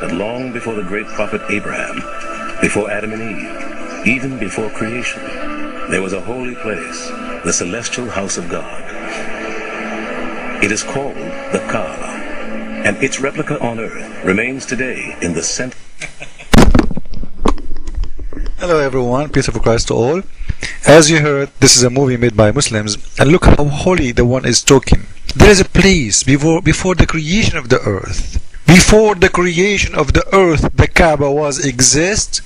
that long before the great prophet Abraham, before Adam and Eve, even before creation, there was a holy place, the celestial house of God. It is called the Kaaba, and its replica on earth remains today in the center. Hello everyone, peace of Christ to all. As you heard, this is a movie made by Muslims, and look how holy the one is talking. There is a place before the creation of the earth. Before the creation of the earth, the Kaaba was exist.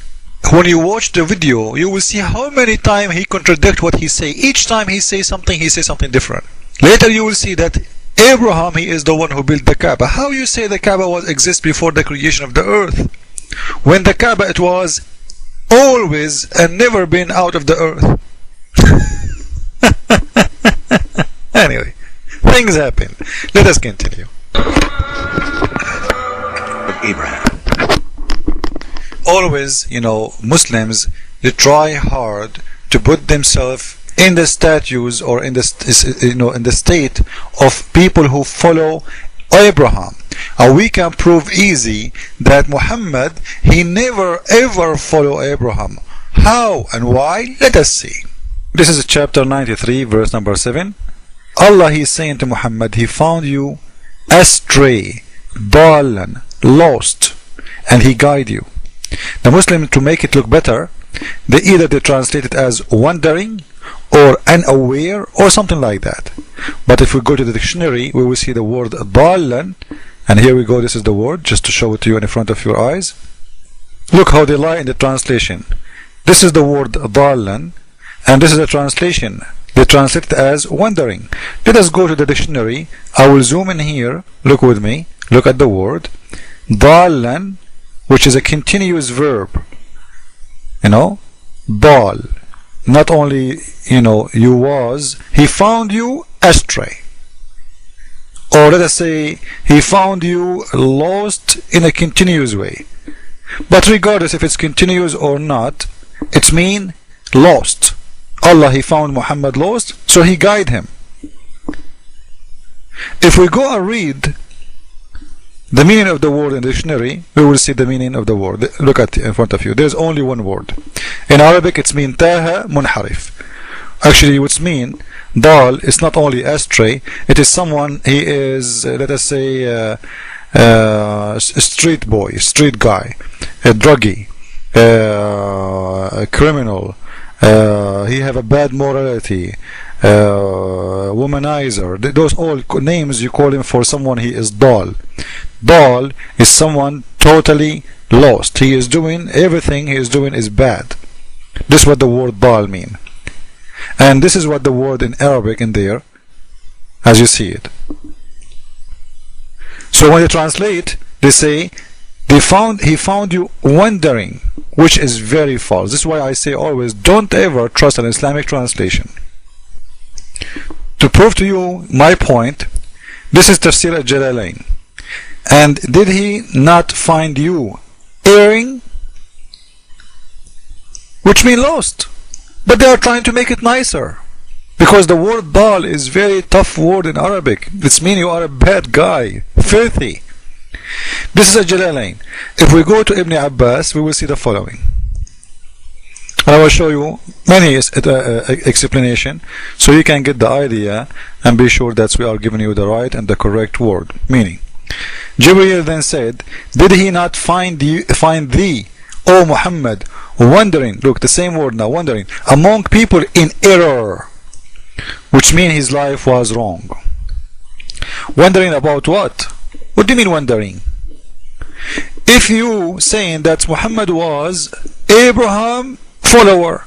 When you watch the video, you will see how many times he contradicts what he say. Each time he say something different. Later you will see that Abraham, he is the one who built the Kaaba. How you say the Kaaba was exist before the creation of the earth, when the Kaaba it was always and never been out of the earth? Anyway, things happen. Let us continue. Abraham. Always, Muslims, they try hard to put themselves in the statues or in the in the state of people who follow Abraham. And we can prove easy that Muhammad, he never ever follow Abraham. How and why? Let us see. This is chapter 93, verse number 7. Allah, he is saying to Muhammad, he found you astray, dalan, lost, and he guide you. The Muslims, to make it look better, they translate it as wandering or unaware or something like that. But if we go to the dictionary, we will see the word dalan, and here we go. This is the word, just to show it to you in front of your eyes. Look how they lie in the translation. This is the word dalan, and this is a translation. They translate it as wandering. Let us go to the dictionary. I will zoom in here. Look with me. Look at the word dalan, which is a continuous verb. Dal. Not only, you was, he found you astray. Or let us say, he found you lost in a continuous way. But regardless if it's continuous or not, it's mean lost. Allah, he found Muhammad lost, so he guide him. If we go and read the meaning of the word in the dictionary, we will see the meaning of the word. Look at in front of you. There's only one word. In Arabic, it's mean taha munharif. Actually, what's mean dal is not only astray. It is someone, he is, let us say, a street boy, street guy, a druggie, a criminal. He have a bad morality, womanizer. Those all names you call him for someone. He is dal. Dal is someone totally lost. He is doing everything he is doing is bad. This is what the word dal mean, and this is what the word in Arabic in there, as you see it. So when they translate, they say he found you wandering, which is very false. This is why I say always don't ever trust an Islamic translation. To prove to you my point, this is Tafsir al-Jalalain. And did he not find you erring? Which means lost. But they are trying to make it nicer, because the word dal is very tough word in Arabic. This means you are a bad guy, filthy. This is a Jalalain. If we go to Ibn Abbas, we will see the following. I will show you many explanation, so you can get the idea and be sure that we are giving you the right and the correct word. Meaning, Jibreel then said, did he not find thee, O Muhammad, wandering? Look, the same word now, wandering, among people in error, which means his life was wrong. Wondering about what? What do you mean wondering? If you saying that Muhammad was Abraham follower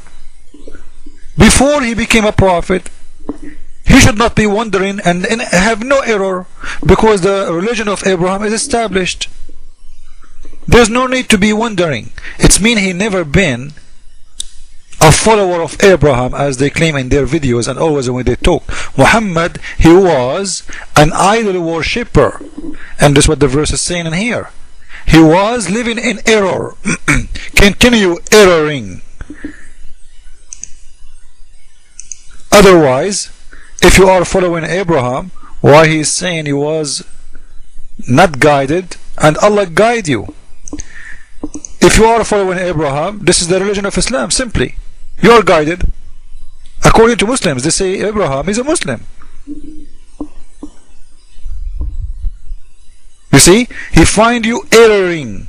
before he became a prophet, he should not be wondering and have no error, because the religion of Abraham is established. There's no need to be wondering. It's mean he never been a follower of Abraham, as they claim in their videos and always when they talk. Muhammad, he was an idol worshipper, and this is what the verse is saying in here. He was living in error, continue erroring. Otherwise, if you are following Abraham, why he is saying he was not guided and Allah guide you? if you are following Abraham, this is the religion of Islam, simply. You are guided. According to Muslims, they say Abraham is a Muslim. You see, he find you erring,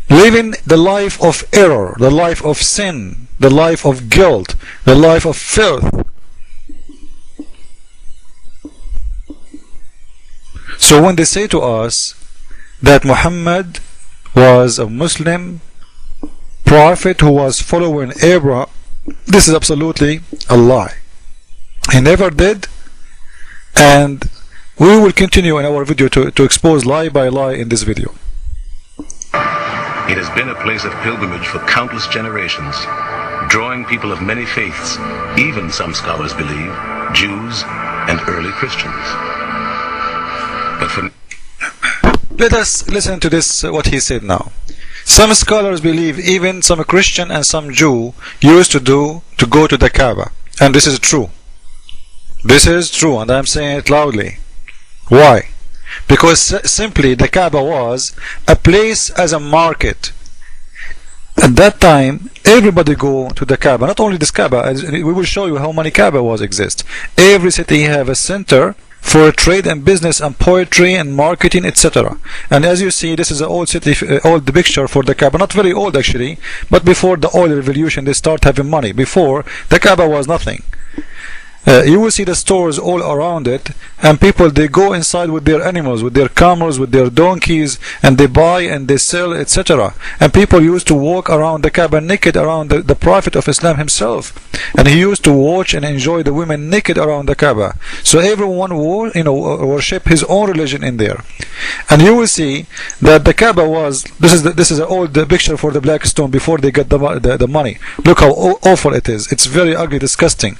living the life of error, the life of sin, the life of guilt, the life of filth. So when they say to us that Muhammad was a Muslim prophet who was following Abraham, this is absolutely a lie. He never did, and we will continue in our video to expose lie by lie in this video. It has been a place of pilgrimage for countless generations, drawing people of many faiths, even some scholars believe, Jews and early Christians. But for let us listen to this, what he said now. Some scholars believe even some Christian and some Jew used to go to the Kaaba. And this is true. This is true, and I'm saying it loudly. Why? Because simply the Kaaba was a place as a market. At that time, everybody go to the Kaaba. Not only this Kaaba, we will show you how many Kaaba was exist. Every city have a center for trade and business and poetry and marketing, etc. And as you see, this is an old city, old picture for the Kaaba. Not very old actually, but before the oil revolution they start having money. Before, the Kaaba was nothing. You will see the stores all around it, and people, they go inside with their animals, with their camels, with their donkeys, and they buy and they sell, etc. And people used to walk around the Kaaba naked around the Prophet of Islam himself, and he used to watch and enjoy the women naked around the Kaaba. So everyone worship his own religion in there. And you will see that the Kaaba was, this is an old picture for the black stone before they got the money. Look how awful it is. It's very ugly, disgusting,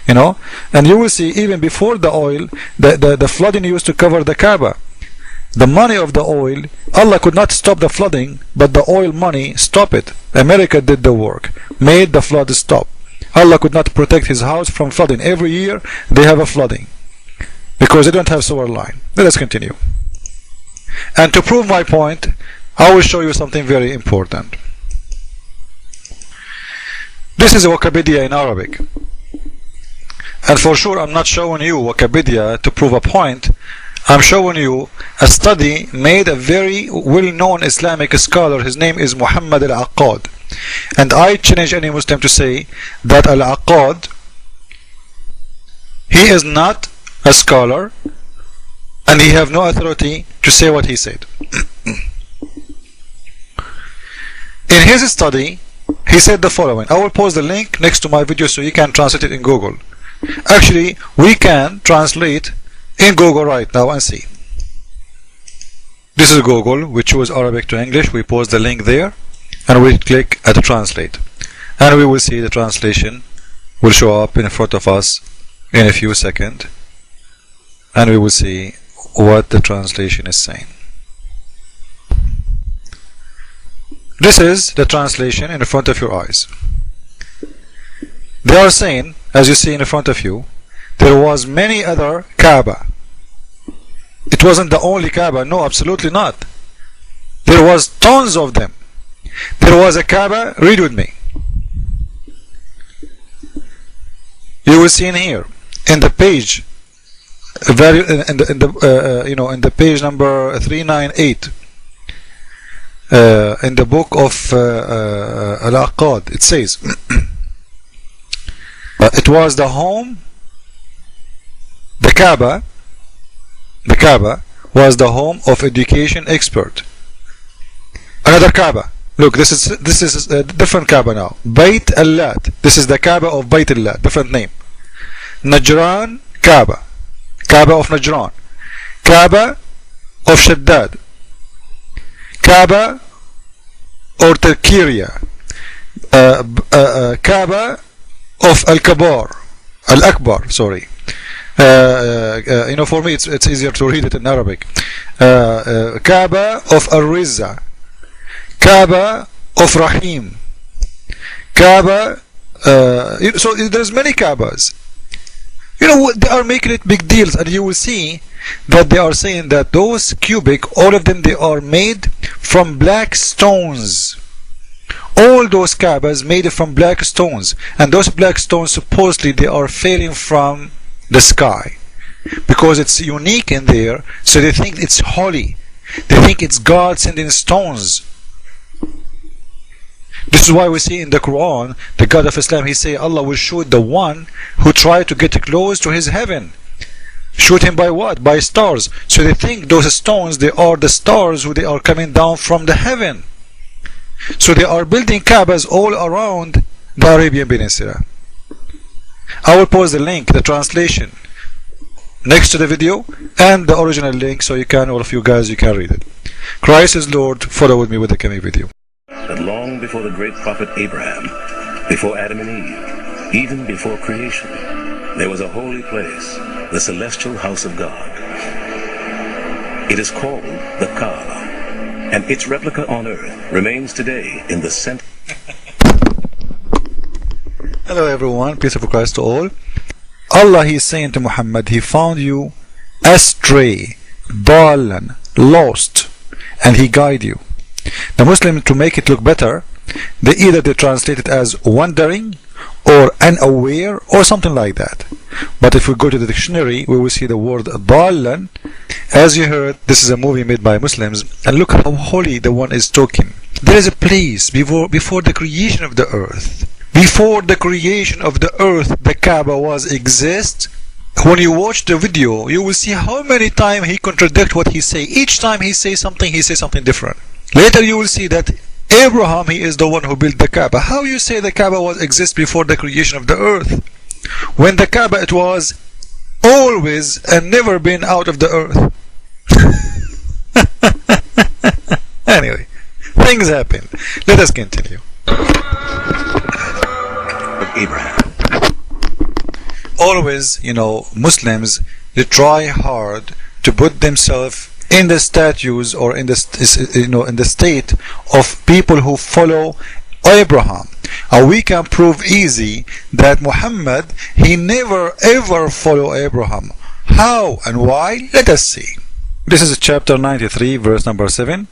you know. And you will see even before the oil, the flooding used to cover the Kaaba. The money of the oil, Allah could not stop the flooding, but the oil money stopped it. America did the work, made the flood stop. Allah could not protect his house from flooding. Every year they have a flooding because they don't have sewer line. Let us continue. And to prove my point, I will show you something very important. This is Wikipedia in Arabic. And for sure I'm not showing you Wikipedia to prove a point. I'm showing you a study made a very well-known Islamic scholar. His name is Muhammad al-Aqad. And I challenge any Muslim to say that al-Aqad, he is not a scholar and he have no authority to say what he said. In his study, he said the following. I will post the link next to my video so you can translate it in Google. Actually, we can translate in Google right now and see. This is Google. We choose Arabic to English. We post the link there and we click at translate. And we will see the translation will show up in front of us in a few seconds. And we will see what the translation is saying. This is the translation in front of your eyes. They are saying, as you see in front of you, there was many other Kaaba. It wasn't the only Kaaba. No, absolutely not. There was tons of them. There was a Kaaba. Read with me. You will see in here, in the page, in the page number 398, in the book of Al-Aqad, it says. It was the home, the Kaaba was the home of education expert. Another Kaaba. Look, this is a different Kaaba now. Bayt al-Lat. This is the Kaaba of Bayt al-Lat, different name. Najran Kaaba. Kaaba of Najran. Kaaba of Shaddad. Kaaba or Terkiria. Kaaba of Al-Akbar, sorry. For me it's easier to read it in Arabic. Kaaba of Al-Rizza. Kaaba of Rahim. Kaaba, so there's many Kaabas. They are making it big deals, and you will see that they are saying that those cubic, all of them, they are made from black stones. All those Kaabas made from black stones, and those black stones supposedly they are falling from the sky because it's unique in there, so they think it's holy. They think it's God sending stones. This is why we see in the Quran, the God of Islam, he say Allah will shoot the one who tried to get close to his heaven. Shoot him by what? By stars. So they think those stones, they are the stars who they are coming down from the heaven. So they are building Kaabas all around the Arabian Peninsula. I will post the link, the translation, next to the video, and the original link, so you can, all of you guys, you can read it. Christ is Lord. Follow with me with the coming video. That long before the great prophet Abraham, before Adam and Eve, even before creation, there was a holy place, the celestial house of God. It is called the Kaaba, and its replica on earth remains today in the center. Hello everyone, peace of Christ to all. Allah, he is saying to Muhammad, he found you astray, dalan, lost, and he guide you. The Muslims, to make it look better, they either translate it as wandering or unaware or something like that. But if we go to the dictionary, we will see the word dalan. As you heard, this is a movie made by Muslims, and look how holy the one is talking. There is a place before the creation of the earth. Before the creation of the earth, the Kaaba was exist. When you watch the video, you will see how many times he contradicts what he say. Each time he say something different. Later you will see that Abraham, he is the one who built the Kaaba. How you say the Kaaba was exist before the creation of the earth, when the Kaaba, it was always and never been out of the earth? Anyway, things happen. Let us continue. Abraham. Always, Muslims, they try hard to put themselves in the statues or in the in the state of people who follow Abraham. And we can prove easy that Muhammad, he never ever followed Abraham. How and why? Let us see. This is chapter 93, verse number 7.